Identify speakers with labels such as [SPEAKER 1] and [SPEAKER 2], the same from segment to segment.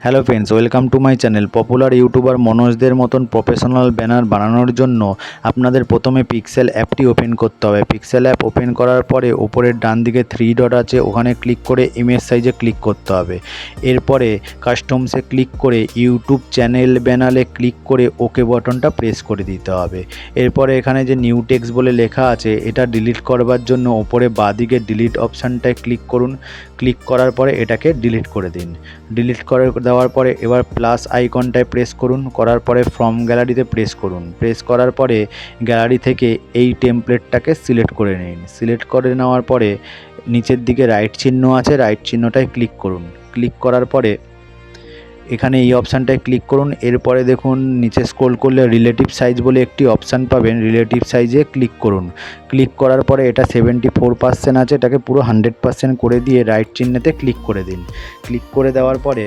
[SPEAKER 1] Hello friends, welcome to my channel. Popular YouTuber মনোজদের মতন professional banner বানানোর জন্য আপনাদের প্রথমে পিক্সেল অ্যাপটি ওপেন করতে হবে। পিক্সেল অ্যাপ ওপেন করার পরে ওপরের ডান দিকে 3 ডট আছে, ওখানে ক্লিক করে ইমেজ সাইজে ক্লিক করতে হবে। এরপরে কাস্টমসে ক্লিক করে ইউটিউব চ্যানেল ব্যানারে ক্লিক করে ওকে বাটনটা প্রেস করে দিতে হবে। এরপরে এখানে যে নিউ টেক্সট বলে লেখা আছে, এটা ডিলিট করবার জন্য ওপরে বাঁদিকে ডিলিট অপশানটায় ক্লিক করুন। ক্লিক করার পরে এটাকে ডিলিট করে দিন। ডিলিট করে দেওয়ার পরে এবার প্লাস আইকনটায় প্রেস করুন, করার পরে ফ্রম গ্যালারিতে প্রেস করুন। প্রেস করার পরে গ্যালারি থেকে এই টেমপ্লেটটাকে সিলেক্ট করে নিন। সিলেক্ট করে নেওয়ার পরে নিচের দিকে রাইট চিহ্ন আছে, রাইট চিহ্নটায় ক্লিক করুন। ক্লিক করার পরে এখানে এই অপশানটায় ক্লিক করুন। এরপরে দেখুন নিচে স্ক্রল করলে রিলেটিভ সাইজ বলে একটি অপশান পাবেন, রিলেটিভ সাইজে ক্লিক করুন। ক্লিক করার পরে এটা 74% আছে, এটাকে পুরো 100% করে দিয়ে রাইট চিহ্নেতে ক্লিক করে দিন। ক্লিক করে দেওয়ার পরে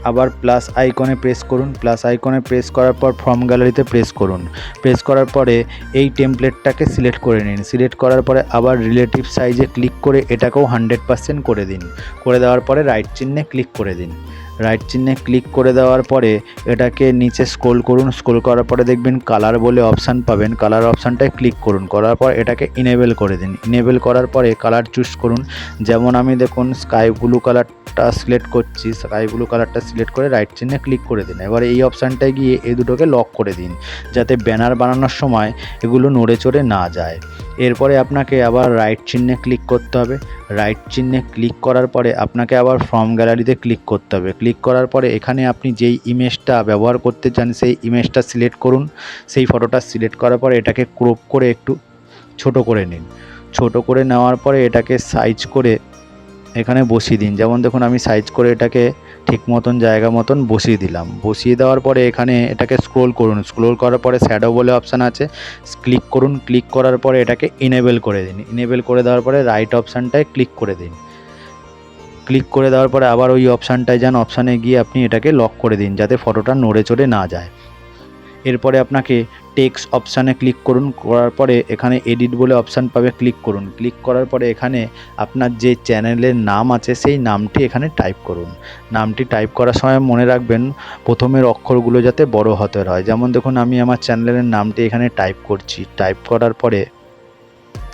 [SPEAKER 1] আবার প্লাস আইকনে প্রেস করুন। প্লাস আইকনে প্রেস করার পর ফর্ম গ্যালারিতে প্রেস করুন। প্রেস করার পরে এই টেমপ্লেটটাকে সিলেক্ট করে নিন। সিলেক্ট করার পরে আবার রিলেটিভ সাইজে ক্লিক করে এটাকেও 100% করে দিন। করে দেওয়ার পরে রাইট চিহ্নে ক্লিক করে দিন। রাইট চিহ্নে ক্লিক করে দেওয়ার পরে এটাকে নিচে স্ক্রল করুন। স্ক্রল করার পরে দেখবেন কালার বলে অপশান পাবেন, কালার অপশানটায় ক্লিক করুন। করার পর এটাকে ইনেবল করে দিন। ইনেবল করার পরে কালার চুজ করুন। যেমন আমি দেখুন স্কাই ব্লু কালারটা সিলেক্ট করছি। স্কাই ব্লু কালারটা সিলেক্ট করে রাইট চিহ্নে ক্লিক করে দিন। এবার এই অপশানটায় গিয়ে এই দুটোকে লক করে দিন, যাতে ব্যানার বানানোর সময় এগুলো নড়ে চড়ে না যায়। এরপরে আপনাকে আবার রাইট চিহ্নে ক্লিক করতে হবে। রাইট চিহ্নে ক্লিক করার পরে আপনাকে আবার ফ্রম গ্যালারিতে ক্লিক করতে হবে। ক্লিক করার পরে এখানে আপনি যেই ইমেজটা ব্যবহার করতে চান সেই ইমেজটা সিলেক্ট করুন। সেই ফটোটা সিলেক্ট করার পরে এটাকে ক্রপ করে একটু ছোট করে নিন। ছোট করে নেওয়ার পরে এটাকে সাইজ করে এখানে বসিয়ে দিন। যেমন দেখুন আমি সাইজ করে এটাকে ঠিক মতন জায়গা মতন বসিয়ে দিলাম। বসিয়ে দেওয়ার পরে এখানে এটাকে স্ক্রোল করুন। স্ক্রোল করার পরে শ্যাডো বলে অপশান আছে, ক্লিক করুন। ক্লিক করার পরে এটাকে ইনেবল করে দিন। ইনেবল করে দেওয়ার পরে রাইট অপশানটায় ক্লিক করে দিন। ক্লিক করে দেওয়ার পরে আবার ওই অপশানটায় যান, অপশানে গিয়ে আপনি এটাকে লক করে দিন, যাতে ফটোটা নড়ে চড়ে না যায়। এরপরে আপনাকে টেক্সট অপশানে ক্লিক করুন। করার পরে এখানে এডিট বলে অপশান পাবে, ক্লিক করুন। ক্লিক করার পরে এখানে আপনার যে চ্যানেলের নাম আছে সেই নামটি এখানে টাইপ করুন। নামটি টাইপ করার সময় মনে রাখবেন প্রথমের অক্ষরগুলো যাতে বড় হাতের হয়। যেমন দেখুন আমি আমার চ্যানেলের নামটি এখানে টাইপ করছি। টাইপ করার পরে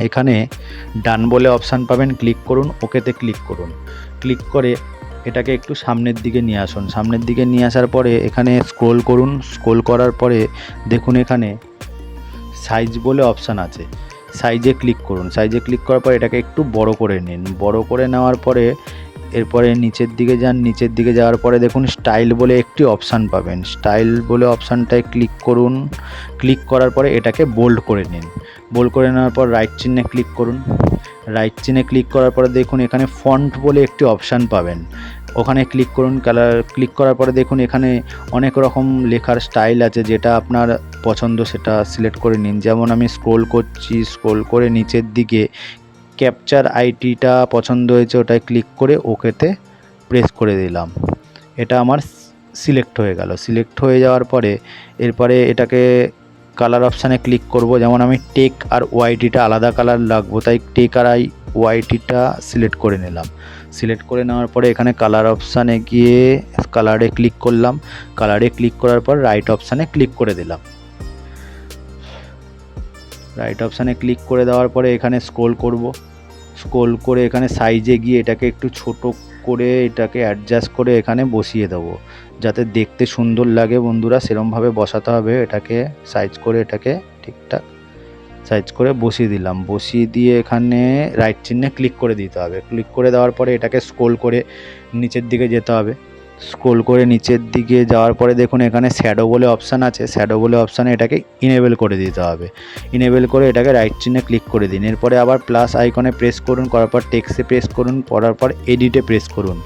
[SPEAKER 1] এখানে ডান বলে অপশান পাবেন, ক্লিক করুন। ওকেতে ক্লিক করুন। ক্লিক করে এটাকে একটু সামনের দিকে নিয়ে আসুন। সামনের দিকে নিয়ে আসার পরে এখানে স্ক্রোল করুন। স্ক্রোল করার পরে দেখুন এখানে সাইজ বলে অপশান আছে, সাইজে ক্লিক করুন। সাইজে ক্লিক করার পরে এটাকে একটু বড় করে নিন। বড় করে নেওয়ার পরে এরপরে নিচের দিকে যান। নিচের দিকে যাওয়ার পরে দেখুন স্টাইল বলে একটি অপশান পাবেন। স্টাইল বলে অপশানটায় ক্লিক করুন। ক্লিক করার পরে এটাকে বোল্ড করে নিন। বোল্ড করে নেওয়ার পর রাইট চিহ্নে ক্লিক করুন। রাইট চিহ্নে ক্লিক করার পরে দেখুন এখানে ফন্ট বলে একটি অপশান পাবেন, ওখানে ক্লিক করুন। ক্লিক করার পরে দেখুন এখানে অনেক রকম লেখার স্টাইল আছে, যেটা আপনার পছন্দ সেটা সিলেক্ট করে নিন। যেমন আমি স্ক্রোল করছি, স্ক্রোল করে নিচের দিকে ক্যাপচার আইটিটা পছন্দ হয়েছে, ওটায় ক্লিক করে ওকেতে প্রেস করে দিলাম। এটা আমার সিলেক্ট হয়ে গেল। সিলেক্ট হয়ে যাওয়ার পরে এরপরে এটাকে কালার অপশানে ক্লিক করব। যেমন আমি টেক আর ওয়াইটিটা আলাদা কালার লাগবো, তাই টেক আর ওয়াইটিটা সিলেক্ট করে নিলাম। সিলেক্ট করে নেওয়ার পরে এখানে কালার অপশানে গিয়ে কালারে ক্লিক করলাম। কালারে ক্লিক করার পর রাইট অপশানে ক্লিক করে দিলাম। রাইট অপশানে ক্লিক করে দেওয়ার পরে এখানে স্ক্রোল করব। স্ক্রোল করে এখানে সাইজে গিয়ে এটাকে একটু ছোট করে এটাকে অ্যাডজাস্ট করে এখানে বসিয়ে দেবো, যাতে দেখতে সুন্দর লাগে। বন্ধুরা সেরমভাবে বসাতে হবে। এটাকে সাইজ করে এটাকে ঠিকঠাক সাইজ করে বসিয়ে দিলাম। বসিয়ে দিয়ে এখানে রাইট চিহ্নে ক্লিক করে দিতে হবে। ক্লিক করে দেওয়ার পরে এটাকে স্ক্রোল করে নিচের দিকে যেতে হবে। স্ক্রোল করে নিচের দিকে যাওয়ার পরে দেখুন এখানে শ্যাডো বলে অপশান আছে। শ্যাডো বলে অপশানে এটাকে ইনেবল করে দিতে হবে। ইনেবল করে এটাকে রাইট চিহ্নে ক্লিক করে দিন। এরপরে আবার প্লাস আইকনে প্রেস করুন। করার পর টেক্সটে প্রেস করুন। করার পর এডিটে প্রেস করুন।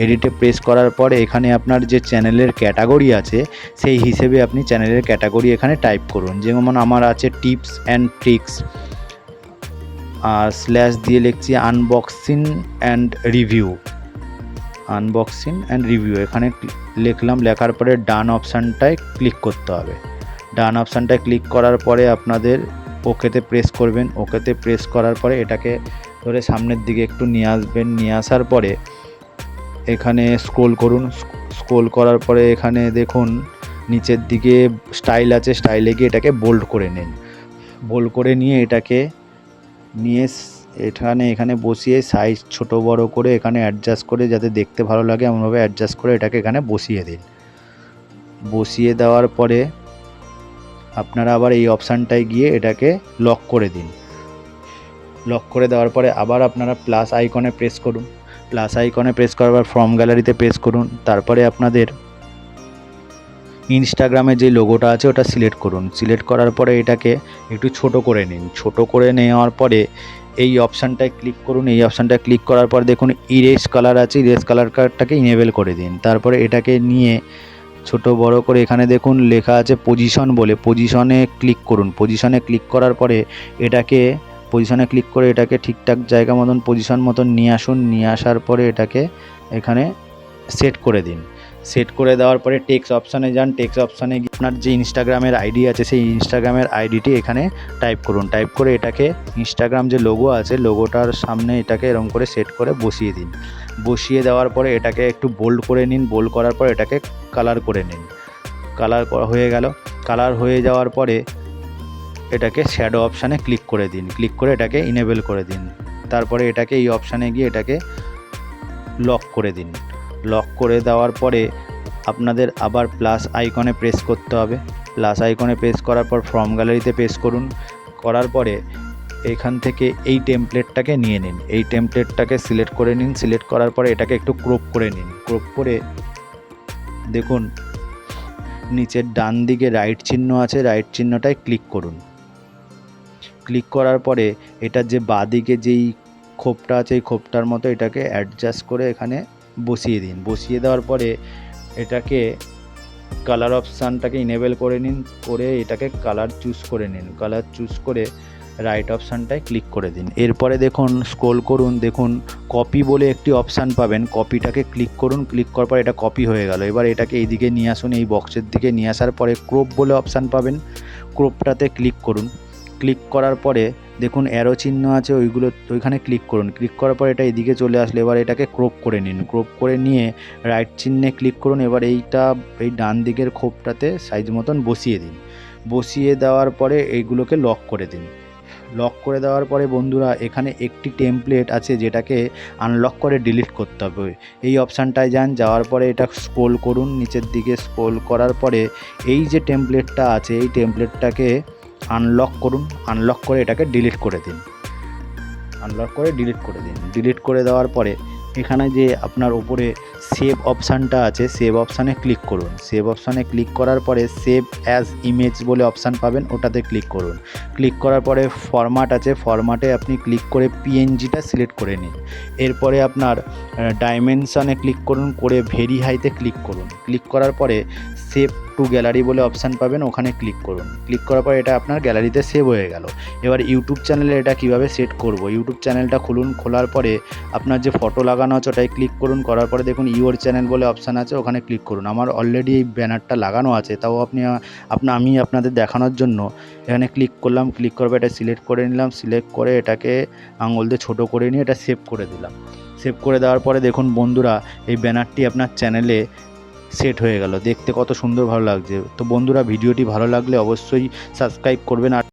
[SPEAKER 1] এডিটে প্রেস করার পর এখানে আপনার যে চ্যানেলের ক্যাটাগরি আছে সেই হিসেবে আপনি চ্যানেলের ক্যাটাগরি এখানে টাইপ করুন। যেমন আমার আছে টিপস অ্যান্ড ট্রিক্স, আর স্ল্যাশ দিয়ে লিখছি unboxing and review. Unboxing and review এখানে লিখলাম। লেখার পরে ডান অপশানটায় ক্লিক করতে হবে। ডান অপশানটায় ক্লিক করার পরে আপনাদের ওকেতে প্রেস করবেন। ওকেতে প্রেস করার পরে এটাকে ধরে সামনের দিকে একটু নিয়ে আসবেন। নিয়ে আসার পরে এখানে স্ক্রোল করুন। স্ক্রোল করার পরে এখানে দেখুন নিচের দিকে স্টাইল আছে, স্টাইলে গিয়ে এটাকে বোল্ড করে নিন। বোল্ড করে নিয়ে এটাকে নিয়ে এখানে বসিয়ে সাইজ ছোট বড় করে এখানে অ্যাডজাস্ট করে যাতে দেখতে ভালো লাগে এমনভাবে অ্যাডজাস্ট করে এটাকে এখানে বসিয়ে দিন। বসিয়ে দেওয়ার পরে আপনারা আবার এই অপশানটায় গিয়ে এটাকে লক করে দিন। লক করে দেওয়ার পরে আবার আপনারা প্লাস আইকনে প্রেস করুন। প্লাস আইকনে প্রেস করার পর ফ্রম গ্যালারিতে প্রেস করুন। তারপরে আপনাদের ইনস্টাগ্রামে যে লোগোটা আছে ওটা সিলেক্ট করুন। সিলেক্ট করার পরে এটাকে একটু ছোট করে নিন। ছোট করে নেওয়ার পরে এই অপশানটায় ক্লিক করুন। এই অপশানটায় ক্লিক করার পর দেখুন ইরেজ কালার আছে, ইরেজ কালারটাকে ইনেবল করে দিন। তারপরে এটাকে নিয়ে ছোট বড় করে এখানে দেখুন লেখা আছে পজিশন বলে, পজিশনে ক্লিক করুন। পজিশনে ক্লিক করার পরে এটাকে পজিশনে ক্লিক করে এটাকে ঠিকঠাক জায়গা মতন পজিশন মতন নিয়ে আসুন। নিয়ে আসার পরে এটাকে এখানে সেট করে দিন। সেট করে দেওয়ার পরে টেক্সট অপশানে যান। টেক্সট অপশানে গিয়ে আপনার যে ইনস্টাগ্রামের আইডি আছে সেই ইনস্টাগ্রামের আইডিটি এখানে টাইপ করুন। টাইপ করে এটাকে ইনস্টাগ্রাম যে লোগো আছে লোগোটার সামনে এটাকে এরকম করে সেট করে বসিয়ে দিন। বসিয়ে দেওয়ার পরে এটাকে একটু বোল্ড করে নিন। বোল্ড করার পর এটাকে কালার করে নিন। কালার হয়ে গেল। কালার হয়ে যাওয়ার পরে এটাকে শ্যাডো অপশানে ক্লিক করে দিন। ক্লিক করে এটাকে ইনেবল করে দিন। তারপরে এটাকে এই অপশানে গিয়ে এটাকে লক করে দিন। লক করে দেওয়ার পরে আপনাদের আবার প্লাস আইকনে প্রেস করতে হবে। প্লাস আইকনে প্রেস করার পর ফ্রম গ্যালারিতে প্রেস করুন। করার পরে এখান থেকে এই টেমপ্লেটটাকে নিয়ে নিন। এই টেমপ্লেটটাকে সিলেক্ট করে নিন। সিলেক্ট করার পরে এটাকে একটু ক্রপ করে নিন। ক্রপ করে দেখুন নিচের ডান দিকে রাইট চিহ্ন আছে, রাইট চিহ্নটায় ক্লিক করুন। ক্লিক করার পরে এটার যে বাঁদিকে যেই খোপটা আছে এই খোপটার মতো এটাকে অ্যাডজাস্ট করে এখানে বসিয়ে দিন। বসিয়ে দেওয়ার পরে এটাকে কালার অপশানটাকে ইনেবল করে নিন। করে এটাকে কালার চুজ করে নিন। কালার চুজ করে রাইট অপশানটায় ক্লিক করে দিন। এরপরে দেখুন স্ক্রোল করুন, দেখুন কপি বলে একটি অপশান পাবেন। কপিটাকে ক্লিক করুন। ক্লিক করার পর এটা কপি হয়ে গেল। এবার এটাকে এইদিকে নিয়ে আসুন। এই বক্সের দিকে নিয়ে আসার পরে ক্রপ বলে অপশান পাবেন। ক্রপটাতে ক্লিক করুন। ক্লিক করার পরে দেখুন অ্যারো চিহ্ন আছে ওইখানে ক্লিক করুন। ক্লিক করার পর এটা এদিকে চলে আসলে এবার এটাকে ক্রপ করে নিন। ক্রপ করে নিয়ে রাইট চিহ্নে ক্লিক করুন। এবার এই ডান দিকের খোপটাতে সাইজ মতন বসিয়ে দিন। বসিয়ে দেওয়ার পরে এইগুলোকে লক করে দিন। লক করে দেওয়ার পরে বন্ধুরা এখানে একটি টেমপ্লেট আছে যেটাকে আনলক করে ডিলিট করতে হবে। এই অপশানটায় যান। যাওয়ার পরে এটা স্ক্রোল করুন। নিচের দিকে স্ক্রোল করার পরে এই যে টেমপ্লেটটা আছে এই টেমপ্লেটটাকে আনলক করুন। আনলক করে এটাকে ডিলিট করে দিন। আনলক করে ডিলিট করে দিন। ডিলিট করে দেওয়ার পরে এখানে যে আপনার উপরে সেভ অপশানটা আছে সেভ অপশানে ক্লিক করুন। সেভ অপশানে ক্লিক করার পরে সেভ অ্যাজ ইমেজ বলে অপশান পাবেন, ওটাতে ক্লিক করুন। ক্লিক করার পরে ফরম্যাট আছে, ফরম্যাটে আপনি ক্লিক করে পিএনজিটা সিলেক্ট করে নিন। এরপরে আপনার ডাইমেনশনে ক্লিক করুন, করে ভেরি হাইতে ক্লিক করুন। ক্লিক করার পরে সেভ টু গ্যালারি বলে অপশান পাবেন, ওখানে ক্লিক করুন। ক্লিক করার পরে এটা আপনার গ্যালারিতে সেভ হয়ে গেল। এবার ইউটিউব চ্যানেলে এটা কিভাবে সেট করব, ইউটিউব চ্যানেলটা খুলুন। খোলার পরে আপনার যে ফটো লাগানো আছে ওটাই ক্লিক করুন। করার পরে দেখুন ইউর চ্যানেল বলে অপশান আছে, ওখানে ক্লিক করুন। আমার অলরেডি এই ব্যানারটা লাগানো আছে, তাও আমি আপনাদের দেখানোর জন্য এখানে ক্লিক করলাম। ক্লিক করার পর এটা সিলেক্ট করে নিলাম। সিলেক্ট করে এটাকে আঙুল দিয়ে ছোটো করে নিয়ে এটা সেভ করে দিলাম। সেভ করে দেওয়ার পরে দেখুন বন্ধুরা এই ব্যানারটি আপনার চ্যানেলে সেট হয়ে গেল। দেখতে কত সুন্দর ভালো লাগছে। তো বন্ধুরা ভিডিওটি ভালো লাগলে অবশ্যই সাবস্ক্রাইব করবেন। আর